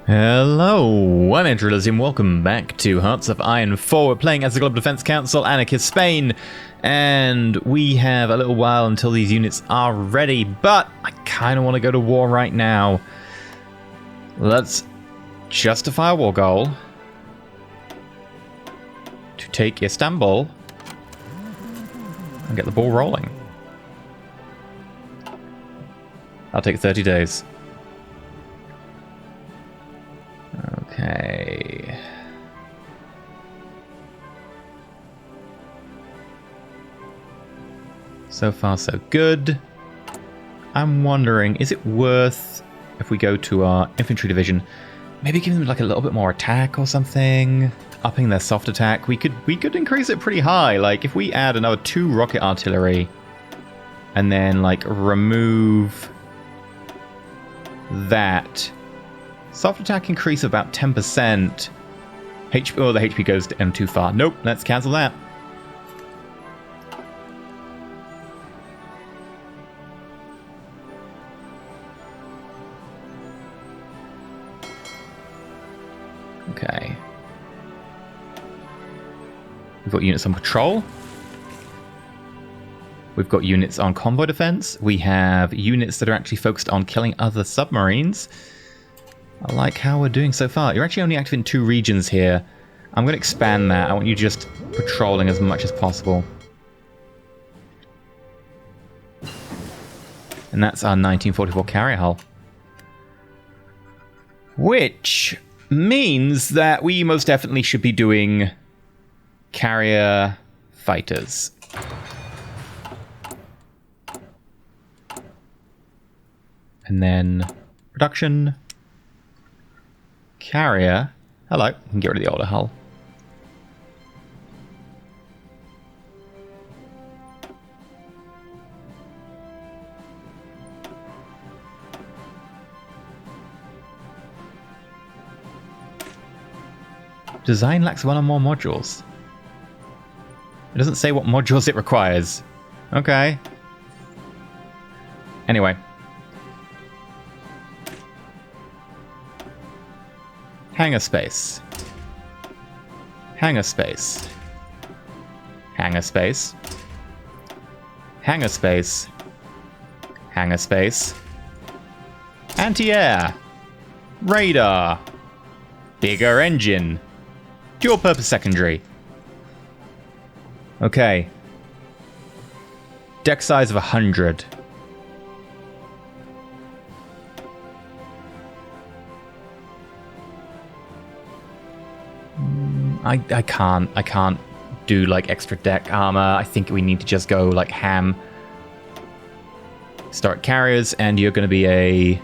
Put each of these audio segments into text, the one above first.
Hello, I'm EnterElysium. Welcome back to Hearts of Iron 4. We're playing as the Global Defense Council, Anarchist Spain, and we have a little while until these units are ready, but I kind of want to go to war right now. Let's justify a war goal to take Istanbul and get the ball rolling. I'll take 30 days. Okay. So far, so good. I'm wondering, is it worth, if we go to our infantry division, maybe giving them like a little bit more attack or something? Upping their soft attack. We could increase it pretty high. Like if we add another 2 rocket artillery and then like remove that. Soft attack increase of about 10%. HP, oh, the HP goes to too far. Nope, let's cancel that. Okay. We've got units on patrol. We've got units on convoy defense. We have units that are actually focused on killing other submarines. I like how we're doing so far. You're actually only active in 2 regions here. I'm going to expand that. I want you just patrolling as much as possible. And that's our 1944 carrier hull. Which means that we most definitely should be doing carrier fighters. And then production. Carrier. Hello. We can get rid of the older hull. Design lacks 1 or more modules. It doesn't say what modules it requires. Okay. Anyway. Hangar space. Hangar space. Hangar space. Hangar space. Hangar space. Anti-air. Radar. Bigger engine. Dual purpose secondary. Okay. Deck size of 100. I can't do like extra deck armor. I think we need to just go like ham. Start carriers, and you're going to be a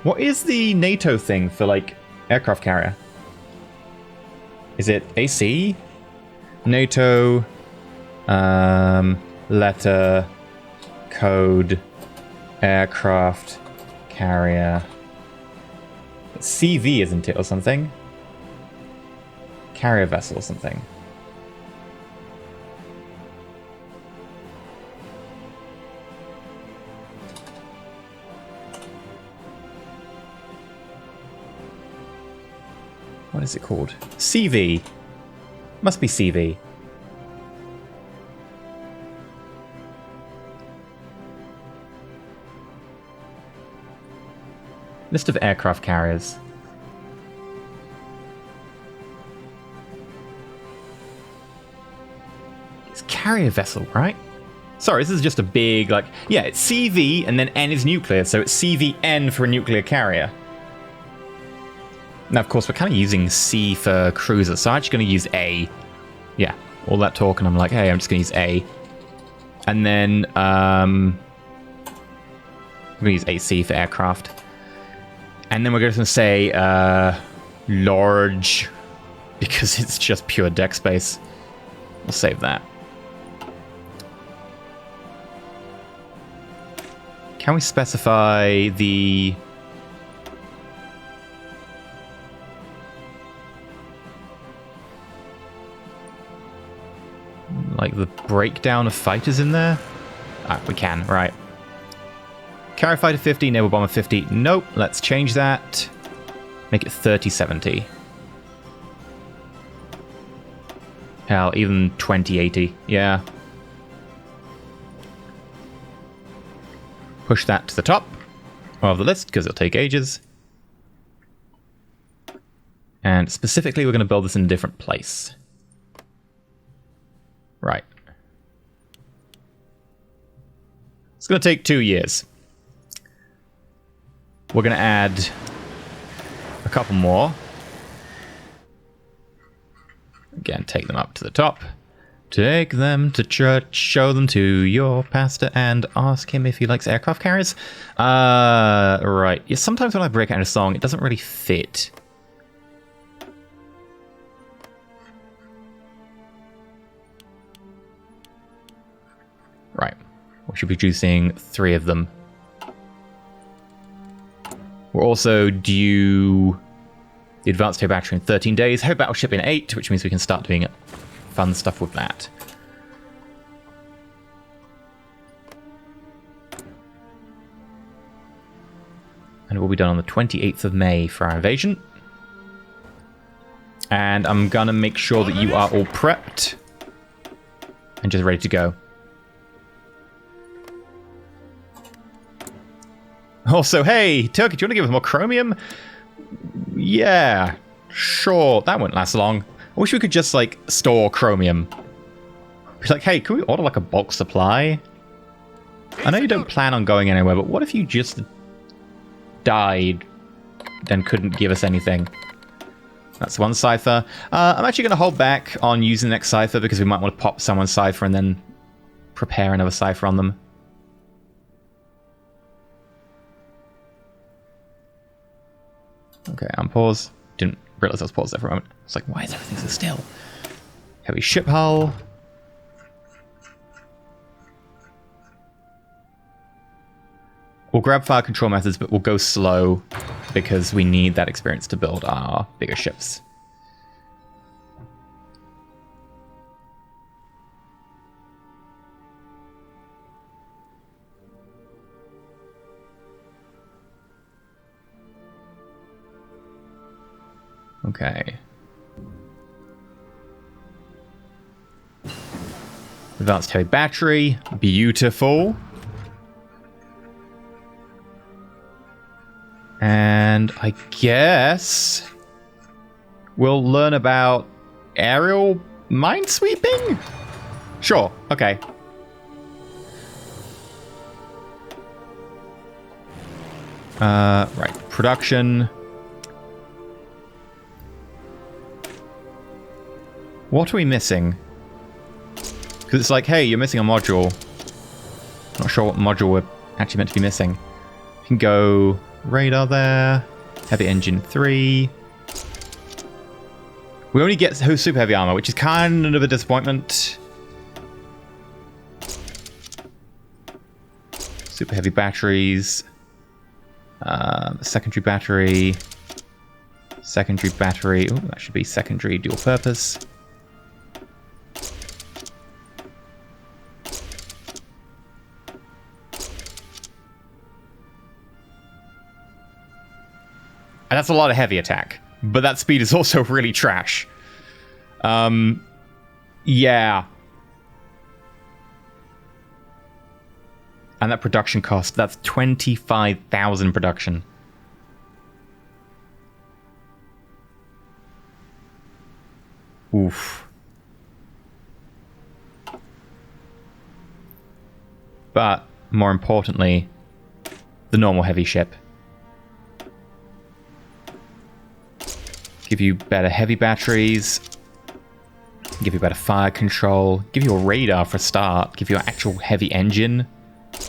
what is the NATO thing for like aircraft carrier? Is it AC? NATO letter code aircraft carrier. It's CV, isn't it, or something? Carrier vessel or something. What is it called? CV. Must be CV. List of aircraft carriers. It's carrier vessel, right? Sorry, this is just a big, like... Yeah, it's CV, and then N is nuclear, so it's CVN for a nuclear carrier. Now, of course, we're kind of using C for cruiser, so I'm actually going to use A. Yeah, all that talk, and I'm like, hey, I'm just going to use A. And then, I'm going to use AC for aircraft. And then we're going to say large, because it's just pure deck space. We'll save that. Can we specify the... like the breakdown of fighters in there? Ah, we can, right. Carrier fighter 50, naval bomber 50. Nope, let's change that. Make it 3070. Hell, even 2080. Yeah. Push that to the top of the list because it'll take ages. And specifically, we're going to build this in a different place. Right. It's going to take 2 years. We're going to add a couple more. Again, take them up to the top. Take them to church, show them to your pastor, and ask him if he likes aircraft carriers. Right. Yeah, sometimes when I break out in a song, it doesn't really fit. Right. We should be producing 3 of them. We're also due the advanced HoI battery in 13 days. HoI battleship in 8, which means we can start doing fun stuff with that. And it will be done on the 28th of May for our invasion. And I'm gonna make sure that you are all prepped and just ready to go. Also, hey, Turkey, do you want to give us more chromium? Yeah, sure. That won't last long. I wish we could just, like, store chromium. Be like, hey, can we order, like, a bulk supply? I know you don't plan on going anywhere, but what if you just died, then couldn't give us anything? That's one cipher. I'm actually going to hold back on using the next cipher because we might want to pop someone's cipher and then prepare another cipher on them. Okay, I'm paused. Didn't realize I was paused there for a moment. It's like, why is everything so still? Heavy ship hull. We'll grab fire control methods, but we'll go slow because we need that experience to build our bigger ships. Okay. Advanced heavy battery. Beautiful. And I guess we'll learn about aerial minesweeping? Sure, okay. Right, production. What are we missing? Because it's like, hey, you're missing a module. Not sure what module we're actually meant to be missing. You can go radar there. Heavy engine 3. We only get super heavy armor, which is kind of a disappointment. Super heavy batteries. Secondary battery. Secondary battery. Oh, that should be secondary dual purpose. And that's a lot of heavy attack. But that speed is also really trash. Yeah. And that production cost, that's 25,000 production. Oof. But, more importantly, the normal heavy ship. Give you better heavy batteries. Give you better fire control. Give you a radar for a start. Give you an actual heavy engine.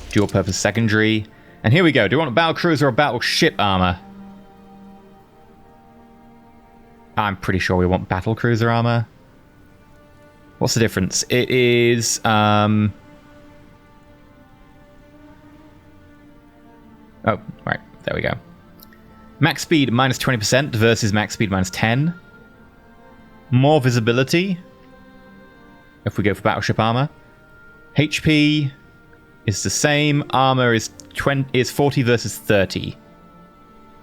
Dual purpose secondary. And here we go. Do you want a battle cruiser or battleship armor? I'm pretty sure we want battle cruiser armor. What's the difference? It is... Oh, right. There we go. Max speed minus 20% versus max speed minus 10. More visibility if we go for battleship armor. HP is the same. Armor is 40 versus 30.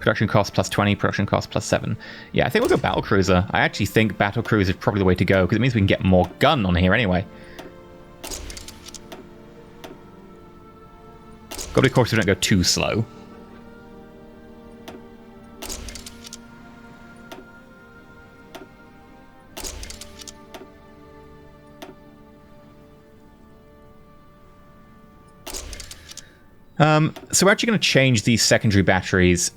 Production cost plus 20, production cost plus 7. Yeah, I think we'll go battlecruiser. I actually think battlecruiser is probably the way to go, because it means we can get more gun on here anyway. Got to be cautious we don't go too slow. So we're actually going to change these secondary batteries.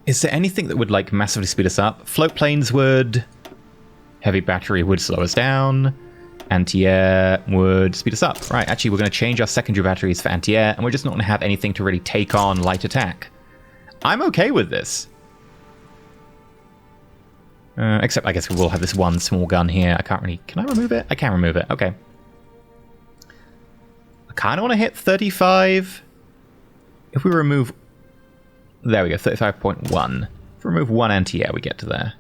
Is there anything that would, like, massively speed us up? Float planes would. Heavy battery would slow us down. Anti-air would speed us up. Right, actually, we're going to change our secondary batteries for anti-air, and we're just not going to have anything to really take on light attack. I'm okay with this. Except, I guess we will have this one small gun here. I can't really... Can I remove it? I can remove it. Okay. I kind of want to hit 35. If we remove... There we go, 35.1. If we remove one anti-air, we get to there.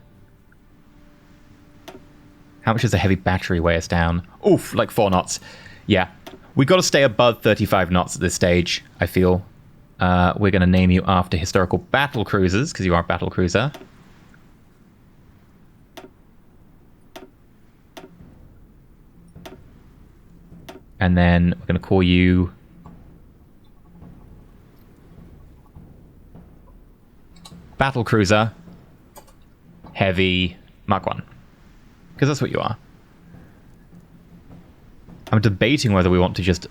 How much does a heavy battery weigh us down? Oof, like 4 knots. Yeah, we got to stay above 35 knots at this stage, I feel. We're going to name you after historical battle cruisers, because you are a battle cruiser. And then we're going to call you... Battle Cruiser, Heavy, Mark 1. Because that's what you are. I'm debating whether we want to just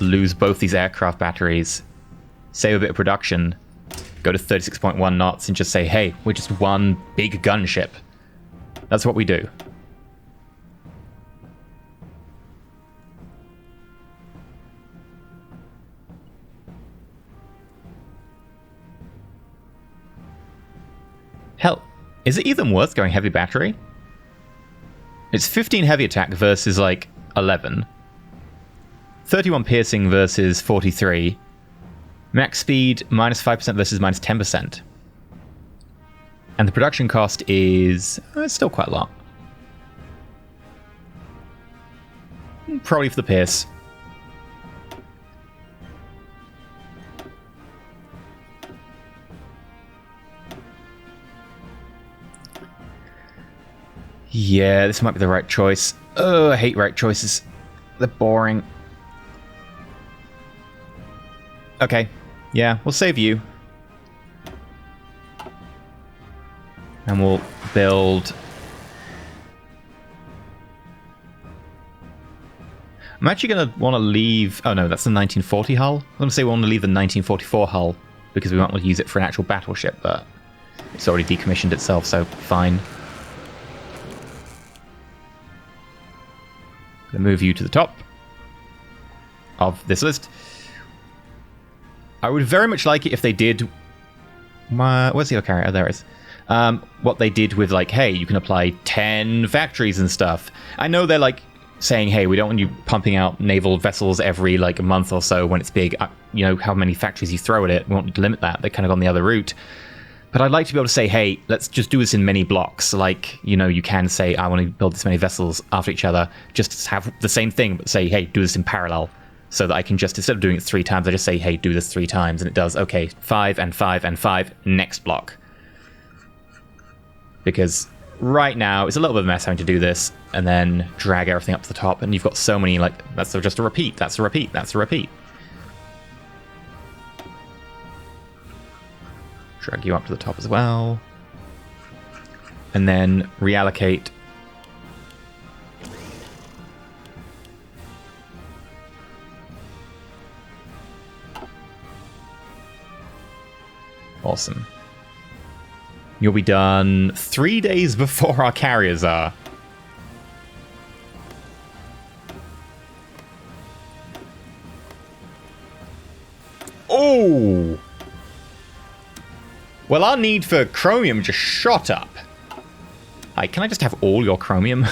lose both these aircraft batteries, save a bit of production, go to 36.1 knots, and just say, hey, we're just one big gunship. That's what we do. Hell, is it even worth going heavy battery? It's 15 heavy attack versus, like, 11. 31 piercing versus 43. Max speed, minus 5% versus minus 10%. And the production cost is... it's still quite a lot. Probably for the pierce. Yeah, this might be the right choice. Oh, I hate right choices. They're boring. Okay. Yeah, we'll save you. And we'll build... I'm actually going to want to leave... Oh no, that's the 1940 hull. I'm going to say we want to leave the 1944 hull, because we want to use it for an actual battleship, but it's already decommissioned itself, so fine. I'm going to move you to the top of this list. I would very much like it if they did... where's the other carrier? Oh, there it is. What they did with, like, hey, you can apply 10 factories and stuff. I know they're, like, saying, hey, we don't want you pumping out naval vessels every, like, a month or so when it's big. You know, how many factories you throw at it. We want you to limit that. They're kind of on the other route. But I'd like to be able to say, hey, let's just do this in many blocks. Like, you know, you can say, I want to build this many vessels after each other. Just have the same thing, but say, hey, do this in parallel. So that I can just, instead of doing it 3 times, I just say, hey, do this 3 times. And it does, okay, 5 and 5 and 5, next block. Because right now, it's a little bit of a mess having to do this, and then drag everything up to the top. And you've got so many, like, that's just a repeat, that's a repeat, that's a repeat. Drag you up to the top as well. And then reallocate. Awesome. You'll be done 3 days before our carriers are. Oh! Well, our need for chromium just shot up. Hi, can I just have all your chromium?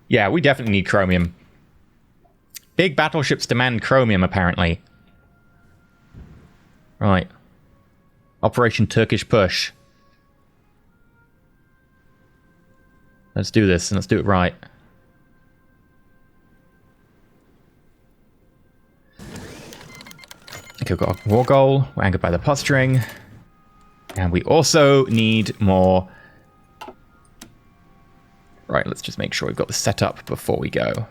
Yeah, we definitely need chromium. Big battleships demand chromium, apparently. Right. Operation Turkish Push. Let's do this, and let's do it right. Okay, we've got a war goal. We're anchored by the pot string. And we also need more... Right, let's just make sure we've got the setup before we go.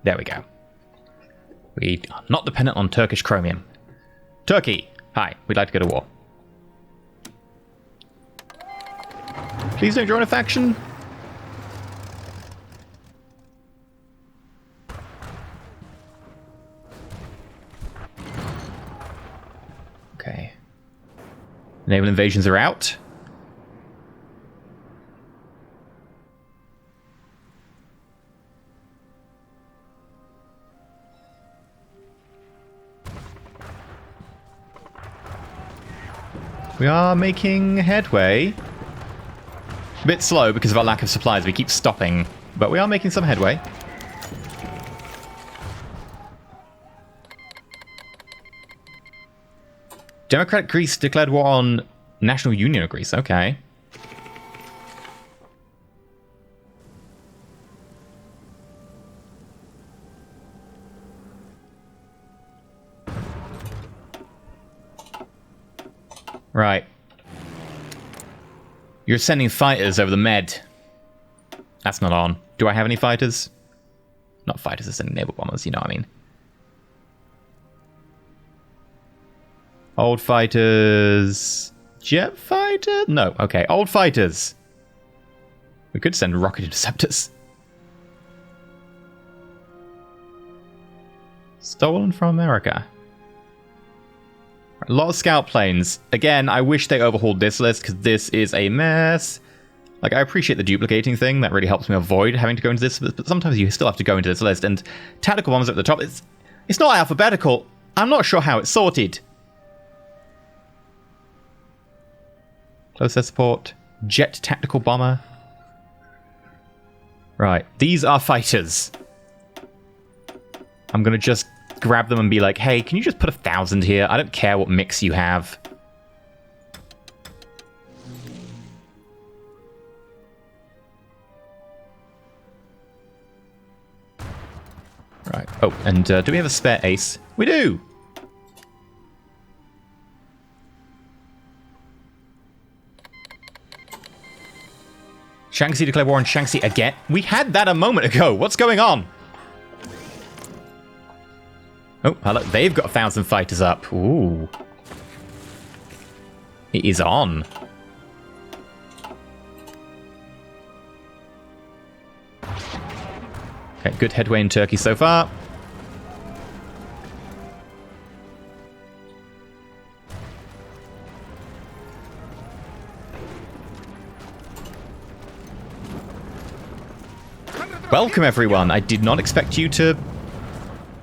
There we go. We are not dependent on Turkish chromium. Turkey! Hi, we'd like to go to war. Please don't join a faction. Okay. Naval invasions are out. We are making headway. A bit slow because of our lack of supplies. We keep stopping, but we are making some headway. Democratic Greece declared war on National Union of Greece. Okay. Right. You're sending fighters over the Med. That's not on. Do I have any fighters? Not fighters, they're sending naval bombers, you know what I mean. Old fighters... Jet fighter? No, okay. Old fighters. We could send rocket interceptors. Stolen from America. A lot of scout planes. Again, I wish they overhauled this list because this is a mess. Like, I appreciate the duplicating thing. That really helps me avoid having to go into this. But sometimes you still have to go into this list. And tactical bombers at the top. It's not alphabetical. I'm not sure how it's sorted. Close air support. Jet tactical bomber. Right. These are fighters. I'm going to just grab them and be like, hey, can you just put 1,000 here? I don't care what mix you have. Right. Oh, and do we have a spare ace? We do! Shaanxi declared war on Shaanxi again? We had that a moment ago! What's going on? Oh, hello. They've got 1,000 fighters up. Ooh. It is on. Okay, good headway in Turkey so far. Welcome, everyone. I did not expect you to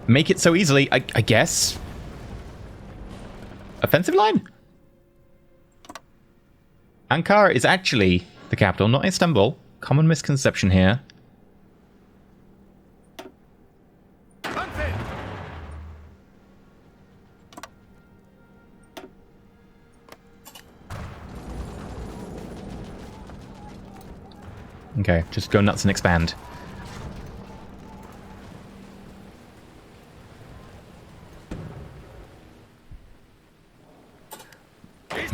make it so easily, I guess. Offensive line? Ankara is actually the capital, not Istanbul. Common misconception here. Okay, just go nuts and expand.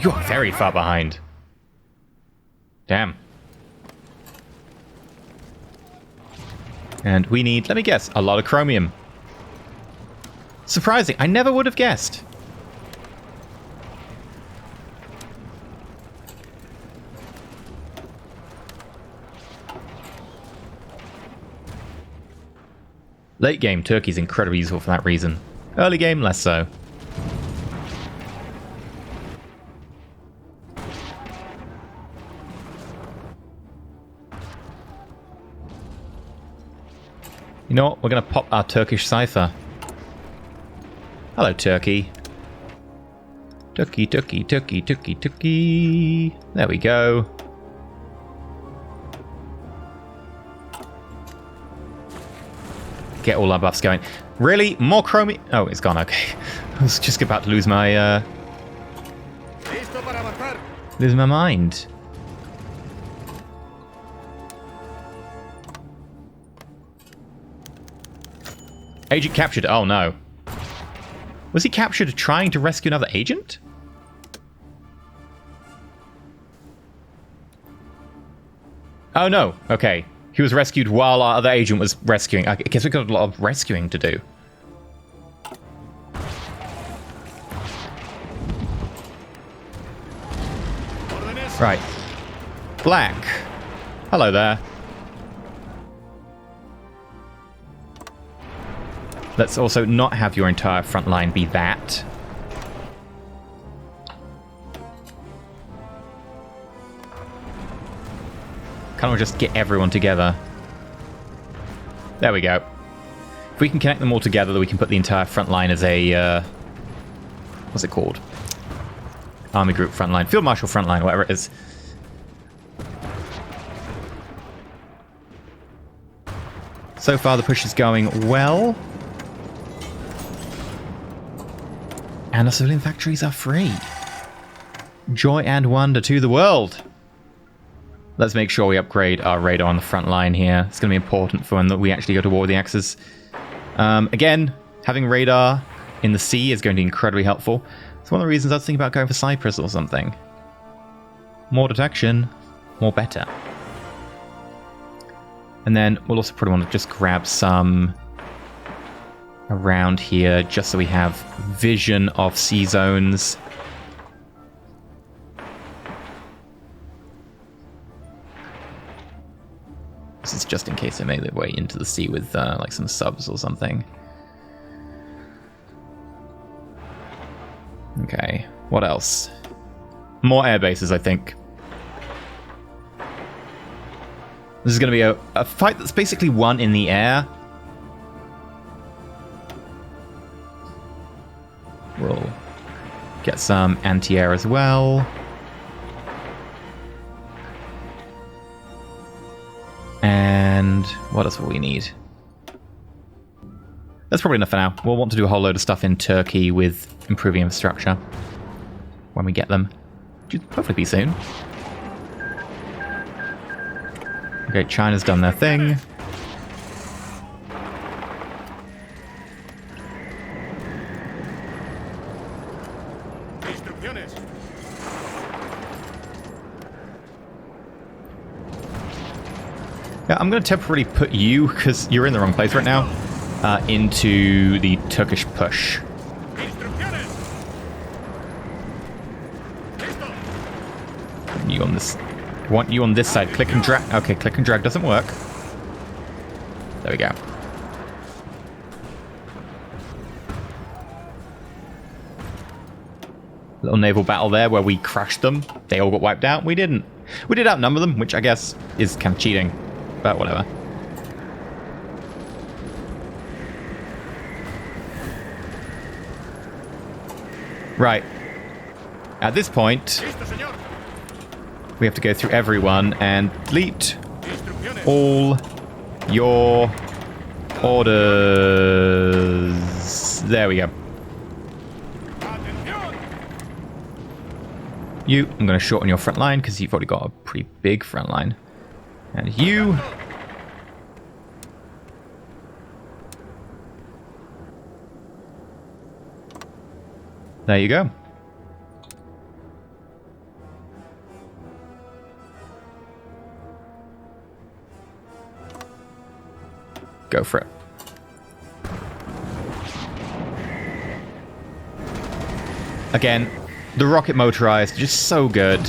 You're very far behind. Damn. And we need, let me guess, a lot of chromium. Surprising, I never would have guessed. Late game, Turkey's incredibly useful for that reason. Early game, less so. You know what? We're going to pop our Turkish Sci-Fi. Hello, Turkey. Turkey, Turkey, Turkey, Turkey, Turkey. There we go. get all our buffs going. Really? More Chromium? Oh, it's gone. Okay. I was just about to lose my mind. Agent captured. Oh, no. Was he captured trying to rescue another agent? Oh, no. Okay. He was rescued while our other agent was rescuing. I guess we've got a lot of rescuing to do. Right. Black. Hello there. Let's also not have your entire front line be that. Can't we just get everyone together? There we go. If we can connect them all together, then we can put the entire front line as a... what's it called? Army group front line. Field Marshal front line, whatever it is. So far, the push is going well. And the civilian factories are free. Joy and wonder to the world. Let's make sure we upgrade our radar on the front line here. It's going to be important for when we actually go to war with the Axis. Again, having radar in the sea is going to be incredibly helpful. It's one of the reasons I was thinking about going for Cyprus or something. More detection, more better. And then we'll also probably want to just grab some around here, just so we have vision of sea zones. This is just in case they make their way into the sea with like some subs or something. Okay, what else? More air bases, I think. This is going to be a fight that's basically won in the air. We'll get some anti-air as well. And what else will we need? That's probably enough for now. We'll want to do a whole load of stuff in Turkey with improving infrastructure when we get them. Which will hopefully be soon. Okay, China's done their thing. Yeah, I'm going to temporarily put you, because you're in the wrong place right now, into the Turkish push. You on this... I want you on this side. Click and drag. Okay, click and drag doesn't work. There we go. Little naval battle there where we crushed them. They all got wiped out. We didn't. We did outnumber them, which I guess is kind of cheating. But whatever. Right. At this point, we have to go through everyone and delete all your orders. There we go. You, I'm going to shorten your front line because you've already got a pretty big front line. And you... There you go. Go for it. Again, the rocket motorized, just so good.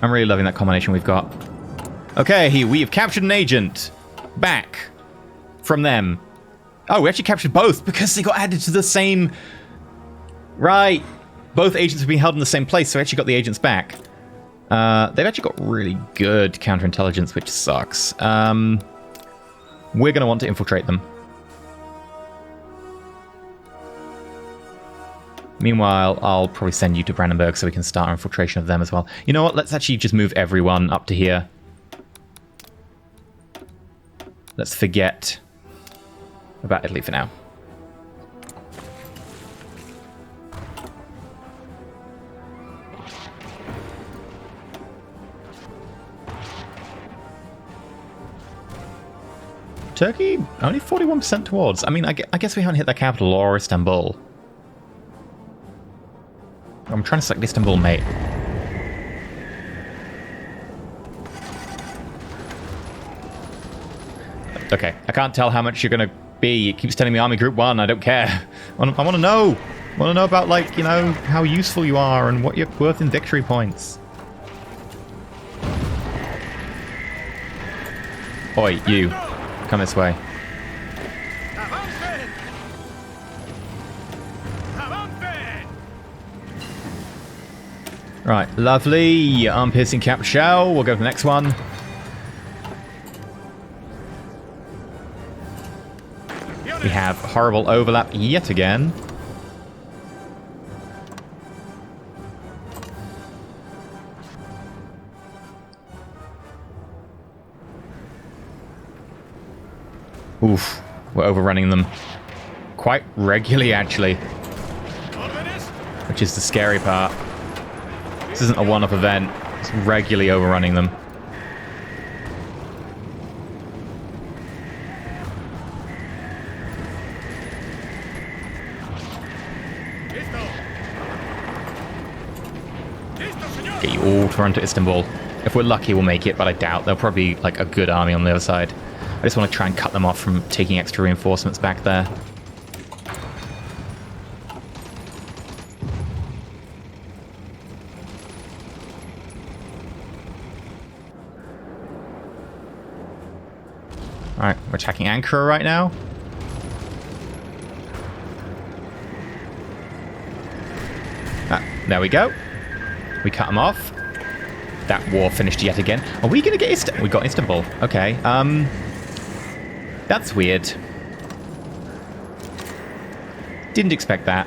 I'm really loving that combination we've got. Okay, we have captured an agent. Back from them. Oh, we actually captured both because they got added to the same... Right. Both agents have been held in the same place, so we actually got the agents back. They've actually got really good counterintelligence, which sucks. We're going to want to infiltrate them. Meanwhile, I'll probably send you to Brandenburg so we can start our infiltration of them as well. You know what? Let's actually just move everyone up to here. Let's forget about Italy for now. Turkey, only 41% towards. I mean, I guess we haven't hit the capital or Istanbul. I'm trying to select Istanbul, mate. Okay, I can't tell how much you're going to be. It keeps telling me Army Group 1. I don't care. I want to know. I want to know about, like, you know, how useful you are and what you're worth in victory points. Oi, you. Come this way. Right, lovely. Arm-piercing cap shell. We'll go to the next one. We have horrible overlap yet again. Oof, we're overrunning them quite regularly, actually. Which is the scary part. This isn't a one-off event. It's regularly overrunning them. Get you all to run to Istanbul. If we're lucky, we'll make it, but I doubt. There'll probably be like a good army on the other side. I just want to try and cut them off from taking extra reinforcements back there. Alright, we're attacking Ankara right now. Ah, there we go. We cut them off. That war finished yet again. Are we going to get Istanbul? We got Istanbul. Okay. That's weird. Didn't expect that.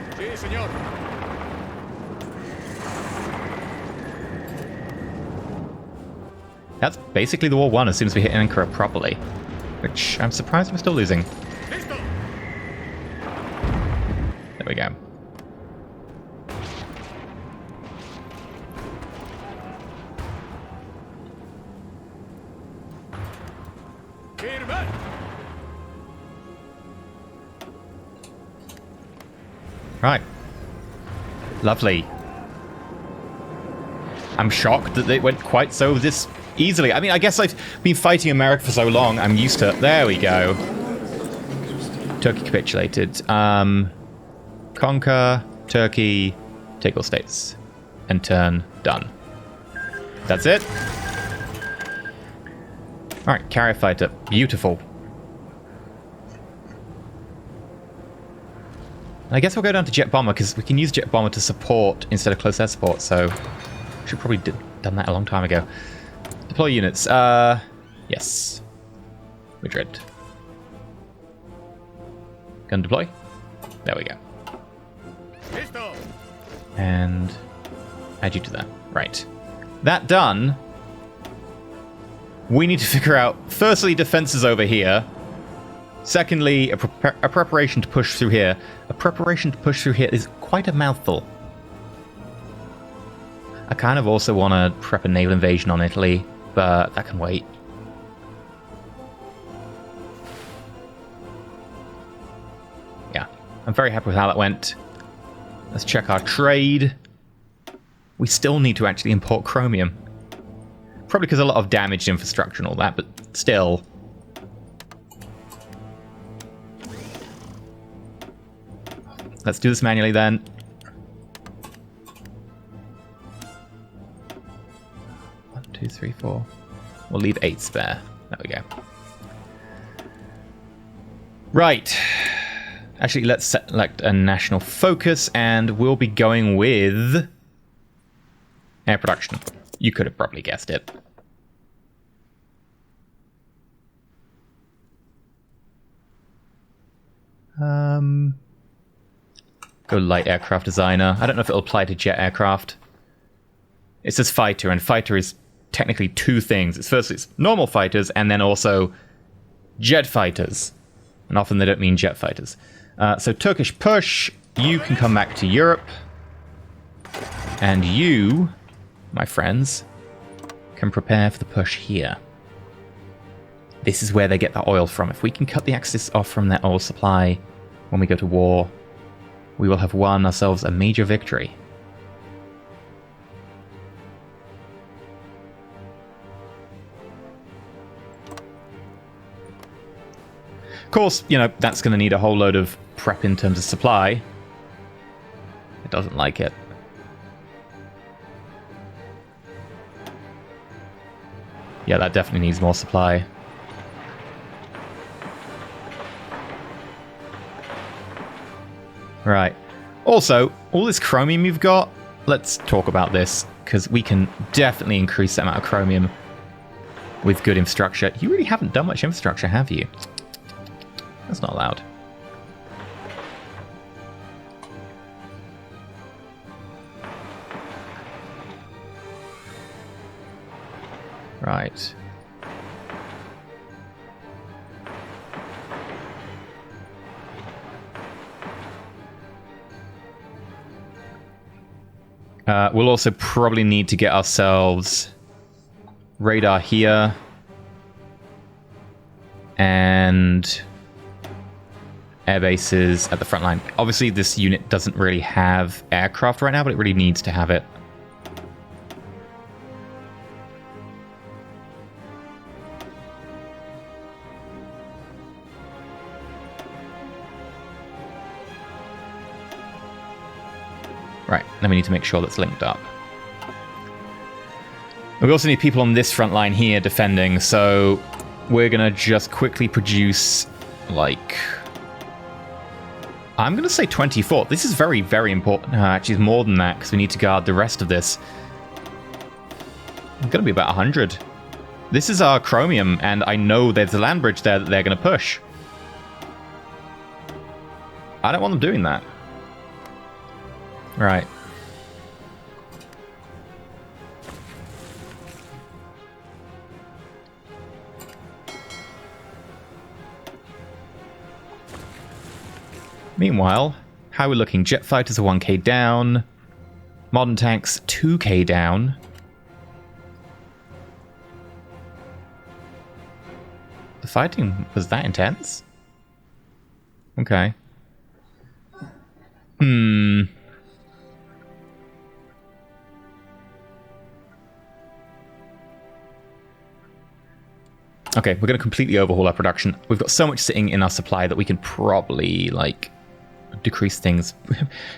That's basically the war won as soon as we hit Ankara properly. Which I'm surprised we're still losing. There we go. Right. Lovely. I'm shocked that it went quite so this easily. I mean, I guess I've been fighting America for so long, I'm used to it. There we go. Turkey capitulated. Conquer, Turkey, take all states. And turn, done. That's it. Alright, carrier fighter. Beautiful. I guess we'll go down to jet bomber, because we can use jet bomber to support instead of close air support, so should probably done that a long time ago. Deploy units. Yes. Madrid. Gun deploy. There we go. And add you to that. Right. That done. We need to figure out, firstly, defenses over here. Secondly, a preparation to push through here. A preparation to push through here is quite a mouthful. I kind of also want to prep a naval invasion on Italy, but that can wait. Yeah, I'm very happy with how that went. Let's check our trade. We still need to actually import chromium. Probably because a lot of damaged infrastructure and all that, but still. Let's do this manually then. One, two, three, four. We'll leave 8 spare. There we go. Right. Actually, let's select a national focus, and we'll be going with air production. You could have probably guessed it. Go light aircraft designer. I don't know if it'll apply to jet aircraft. It says fighter, and fighter is technically 2 things. It's firstly, it's normal fighters, and then also jet fighters. And often they don't mean jet fighters. So Turkish push, you can come back to Europe. And you, my friends, can prepare for the push here. This is where they get the oil from. If we can cut the Axis off from their oil supply when we go to war, we will have won ourselves a major victory. Of course, you know, that's going to need a whole load of prep in terms of supply. It doesn't like it. Yeah, that definitely needs more supply. Right. Also, all this chromium you've got, let's talk about this, because we can definitely increase the amount of chromium with good infrastructure. You really haven't done much infrastructure, have you? That's not allowed. Right. We'll also probably need to get ourselves radar here and air bases at the front line. Obviously, this unit doesn't really have aircraft right now, but it really needs to have it. Right, then we need to make sure that's linked up. We also need people on this front line here defending, so we're going to just quickly produce, like... I'm going to say 24. This is very, very important. Actually, it's more than that, because we need to guard the rest of this. It's going to be about 100. This is our chromium, and I know there's a land bridge there that they're going to push. I don't want them doing that. Right. Meanwhile, how are we looking? Jet fighters are 1k down. Modern tanks 2k down. The fighting was that intense? Okay. Okay, we're going to completely overhaul our production. We've got so much sitting in our supply that we can probably, like, decrease things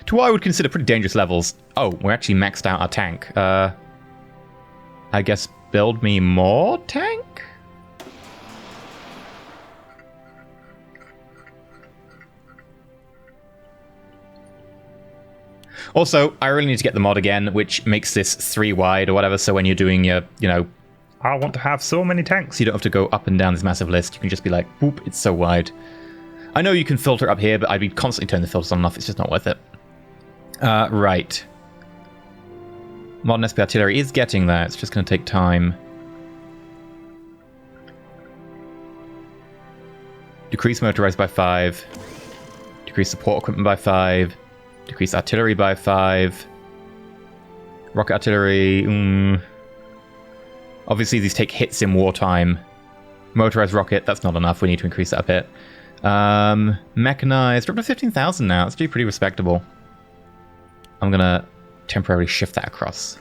to what I would consider pretty dangerous levels. Oh, we're actually maxed out our tank. I guess build me more tank? Also, I really need to get the mod again, which makes this 3 wide or whatever, so when you're doing your, you know, I want to have so many tanks, you don't have to go up and down this massive list. You can just be like, whoop, it's so wide. I know you can filter up here, but I'd be constantly turning the filters on and off. It's just not worth it. Right. Modern SP artillery is getting there. It's just going to take time. Decrease motorized by 5. Decrease support equipment by 5. Decrease artillery by 5. Rocket artillery. Obviously, these take hits in wartime. Motorized rocket, that's not enough. We need to increase that a bit. Mechanized, we're up to 15,000 now. That's actually pretty respectable. I'm going to temporarily shift that across.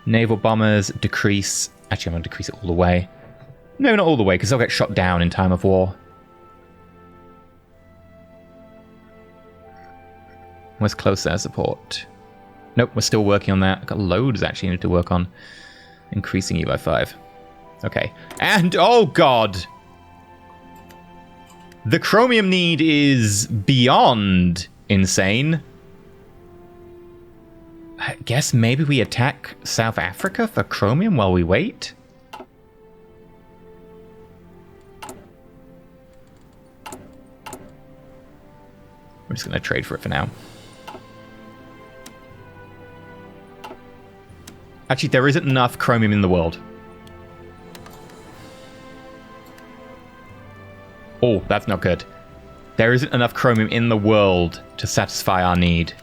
Naval bombers, decrease. Actually, I'm going to decrease it all the way. No, not all the way, because they'll get shot down in time of war. Where's close air support? Nope, we're still working on that. I've got loads actually need to work on. Increasing you by 5. Okay. And, oh god! The chromium need is beyond insane. I guess maybe we attack South Africa for chromium while we wait? We're just going to trade for it for now. Actually, there isn't enough chromium in the world. Oh, that's not good. There isn't enough chromium in the world to satisfy our need.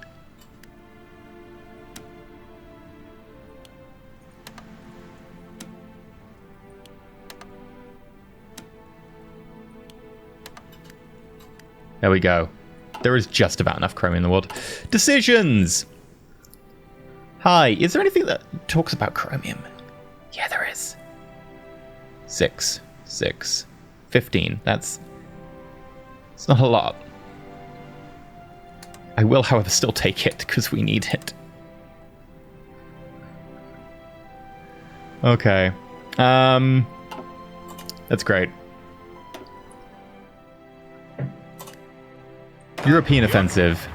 There we go. There is just about enough chromium in the world. Decisions! Hi, is there anything that talks about chromium? Yeah, there is. 6, 6, 15. It's not a lot. I will, however, still take it because we need it. Okay. That's great. European offensive.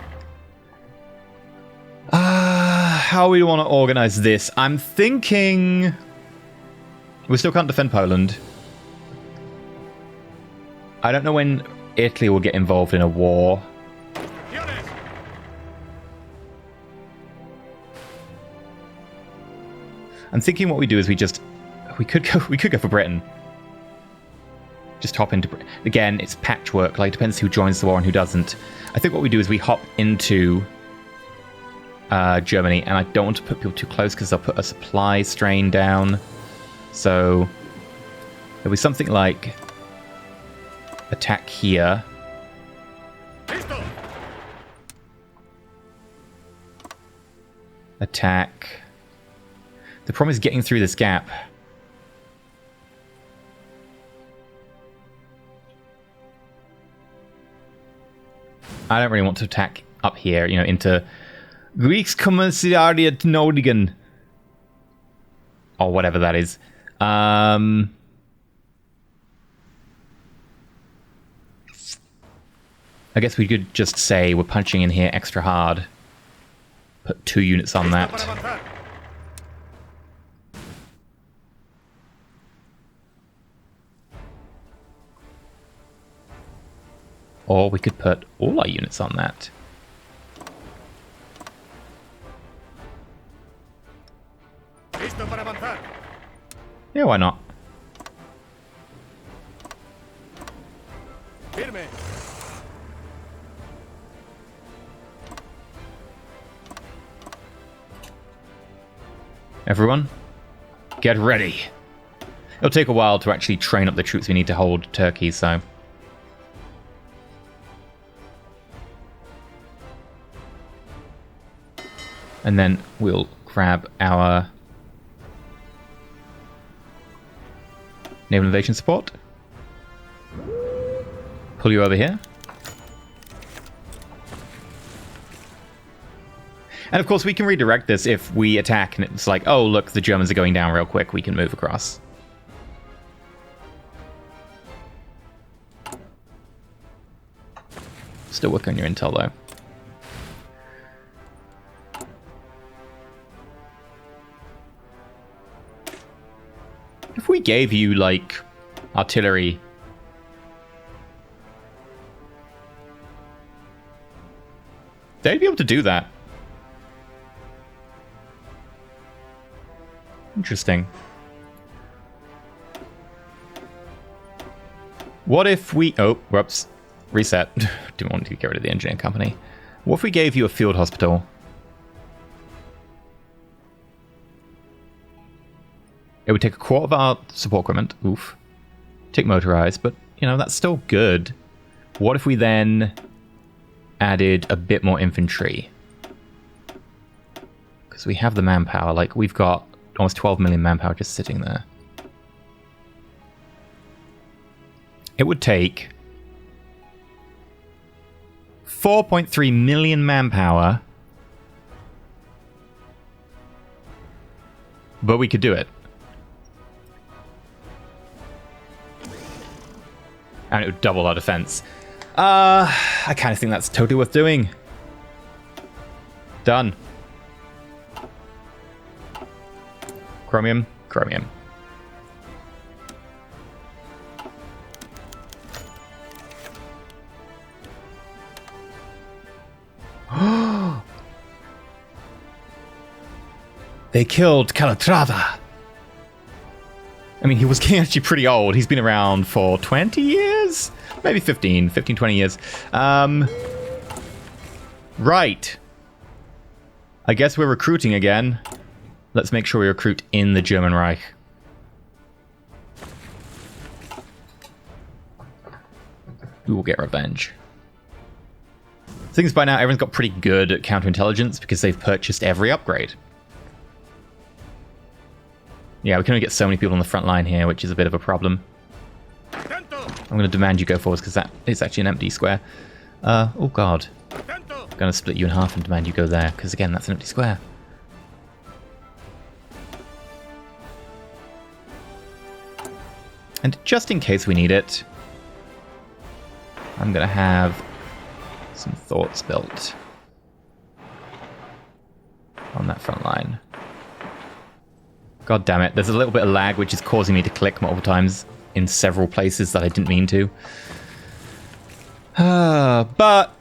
How we want to organize this? I'm thinking we still can't defend Poland. I don't know when Italy will get involved in a war. I'm thinking what we do is we could go for Britain. Just hop into Britain. Again, it's patchwork. Like, it depends who joins the war and who doesn't. I think what we do is we hop into Germany, and I don't want to put people too close because they'll put a supply strain down. So there'll be something like attack here. Attack. The problem is getting through this gap. I don't really want to attack up here, you know, into Rikskomissariat Nordingen. Or whatever that is. I guess we could just say we're punching in here extra hard. Put 2 units on that. Or we could put all our units on that. Yeah, why not? Everyone, get ready. It'll take a while to actually train up the troops we need to hold Turkey, so... And then we'll grab our naval invasion support. Pull you over here. And of course we can redirect this if we attack and it's like, oh look, the Germans are going down real quick, we can move across. Still working on your intel though. If we gave you, like, artillery... they'd be able to do that. Interesting. What if we... oh, whoops. Reset. Didn't want to get rid of the engineering company. What if we gave you a field hospital? It would take a quarter of our support equipment. Oof. Take motorized, but, you know, that's still good. What if we then added a bit more infantry? Because we have the manpower. Like, we've got almost 12 million manpower just sitting there. It would take 4.3 million manpower, but we could do it. And it would double our defense. I kind of think that's totally worth doing. Done. Chromium, chromium. They killed Calatrava. I mean, he was actually pretty old. He's been around for 20 years? Maybe 15, 20 years. Right. I guess we're recruiting again. Let's make sure we recruit in the German Reich. We will get revenge. Things by now, everyone's got pretty good at counterintelligence because they've purchased every upgrade. Yeah, we can only get so many people on the front line here, which is a bit of a problem. I'm going to demand you go forwards because that is actually an empty square. Oh god. I'm going to split you in half and demand you go there because again, that's an empty square. And just in case we need it, I'm going to have some thoughts built on that front line. God damn it, there's a little bit of lag which is causing me to click multiple times in several places that I didn't mean to. But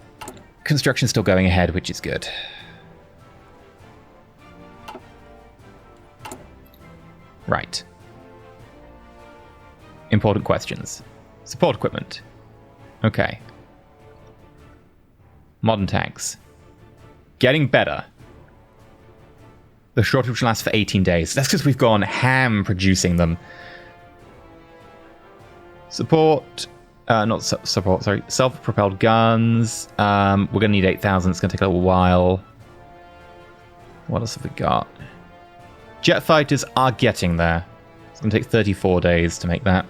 construction's still going ahead, which is good. Right. Important questions. Support equipment. Okay. Modern tanks. Getting better. The shortage lasts for 18 days. That's because we've gone ham producing them. Support. Not support, sorry. Self-propelled guns. We're going to need 8,000. It's going to take a little while. What else have we got? Jet fighters are getting there. It's going to take 34 days to make that.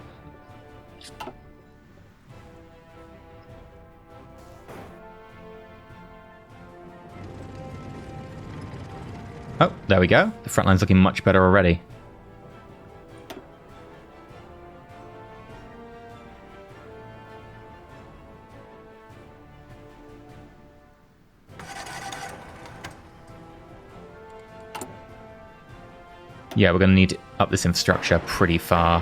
Oh, there we go. The front line's looking much better already. Yeah, we're going to need to up this infrastructure pretty far.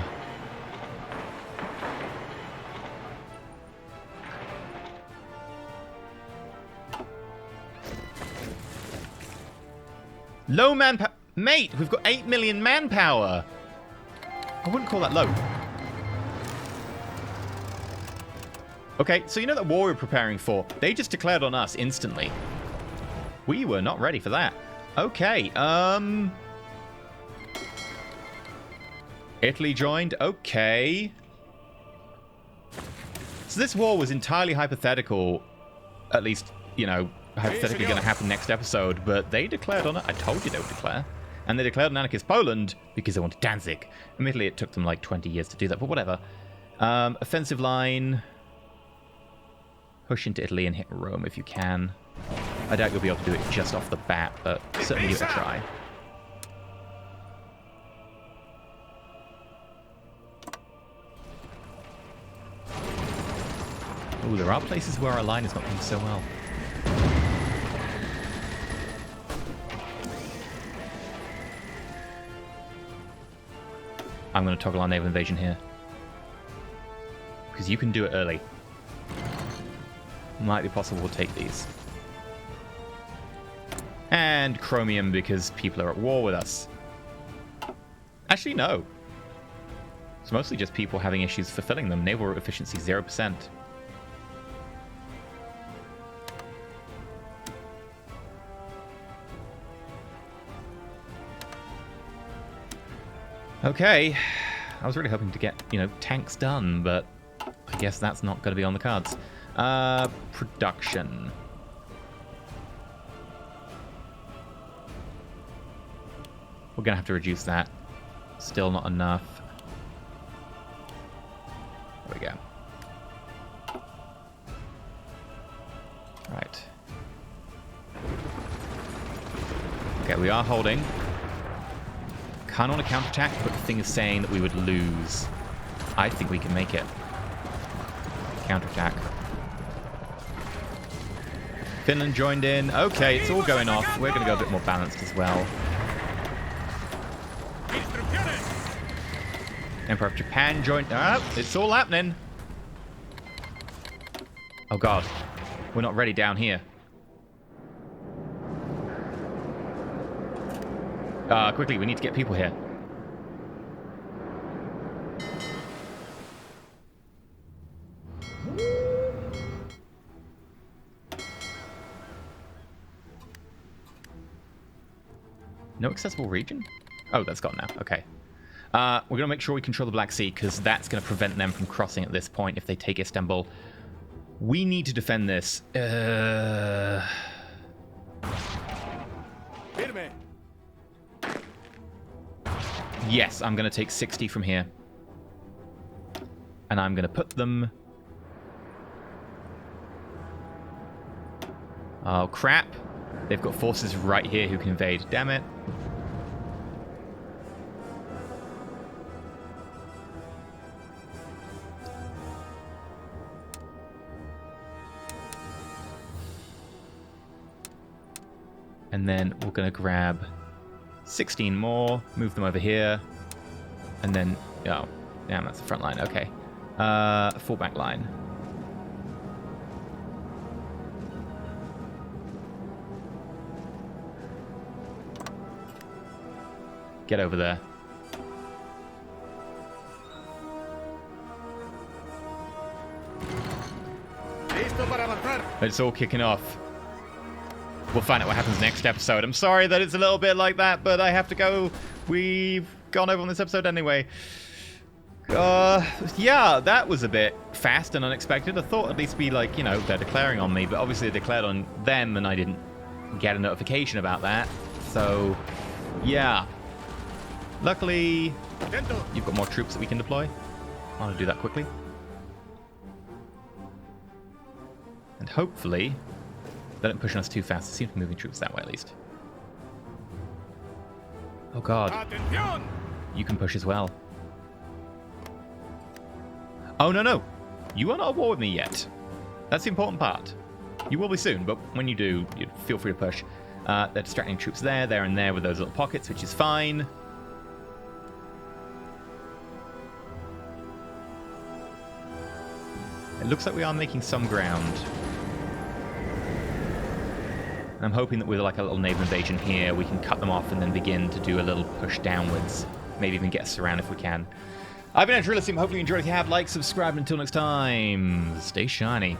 Low manpower. Mate, we've got 8 million manpower. I wouldn't call that low. Okay, so you know that war we're preparing for? They just declared on us instantly. We were not ready for that. Okay, Italy joined. Okay. So this war was entirely hypothetical. At least, you know, hypothetically going to happen next episode, but they declared on it. I told you they would declare. And they declared on Anarchist Poland because they wanted Danzig. Admittedly, it took them like 20 years to do that, but whatever. Offensive line. Push into Italy and hit Rome if you can. I doubt you'll be able to do it just off the bat, but certainly give it a try. Ooh, there are places where our line is not doing so well. I'm going to toggle on naval invasion here. Because you can do it early. Might be possible we'll take these. And Chromium because people are at war with us. Actually, no. It's mostly just people having issues fulfilling them. Naval efficiency 0%. Okay, I was really hoping to get, you know, tanks done, but I guess that's not going to be on the cards. Production. We're going to have to reduce that. Still not enough. There we go. Right. Okay, we are holding. Kind of want to counterattack, but the thing is saying that we would lose. I think we can make it. Counterattack. Finland joined in. Okay, it's all going off. We're going to go a bit more balanced as well. Emperor of Japan joined. It's all happening. Oh god. We're not ready down here. Quickly, we need to get people here. No accessible region? Oh, that's gone now. Okay. We're going to make sure we control the Black Sea, because that's going to prevent them from crossing at this point if they take Istanbul. We need to defend this. Yes, I'm going to take 60 from here. And I'm going to put them... Oh, crap. They've got forces right here who can invade. Damn it. And then we're going to grab 16 more, move them over here, and then... Oh, damn, that's the front line. Okay. Full back line. Get over there. It's all kicking off. We'll find out what happens next episode. I'm sorry that it's a little bit like that, but I have to go. We've gone over on this episode anyway. Yeah, that was a bit fast and unexpected. I thought at least be like, you know, they're declaring on me, but obviously they declared on them and I didn't get a notification about that. So, yeah. Luckily, you've got more troops that we can deploy. I want to do that quickly. And hopefully... they don't push us too fast. They seem to be moving troops that way, at least. Oh, God. You can push as well. Oh, no, no. You are not at war with me yet. That's the important part. You will be soon, but when you do, you feel free to push. They're distracting troops there and there with those little pockets, which is fine. It looks like we are making some ground. I'm hoping that with like a little naval invasion here, we can cut them off and then begin to do a little push downwards. Maybe even get us around if we can. I've been EnterElysium. Hopefully you enjoyed. If you have, like, subscribe. Until next time, stay shiny.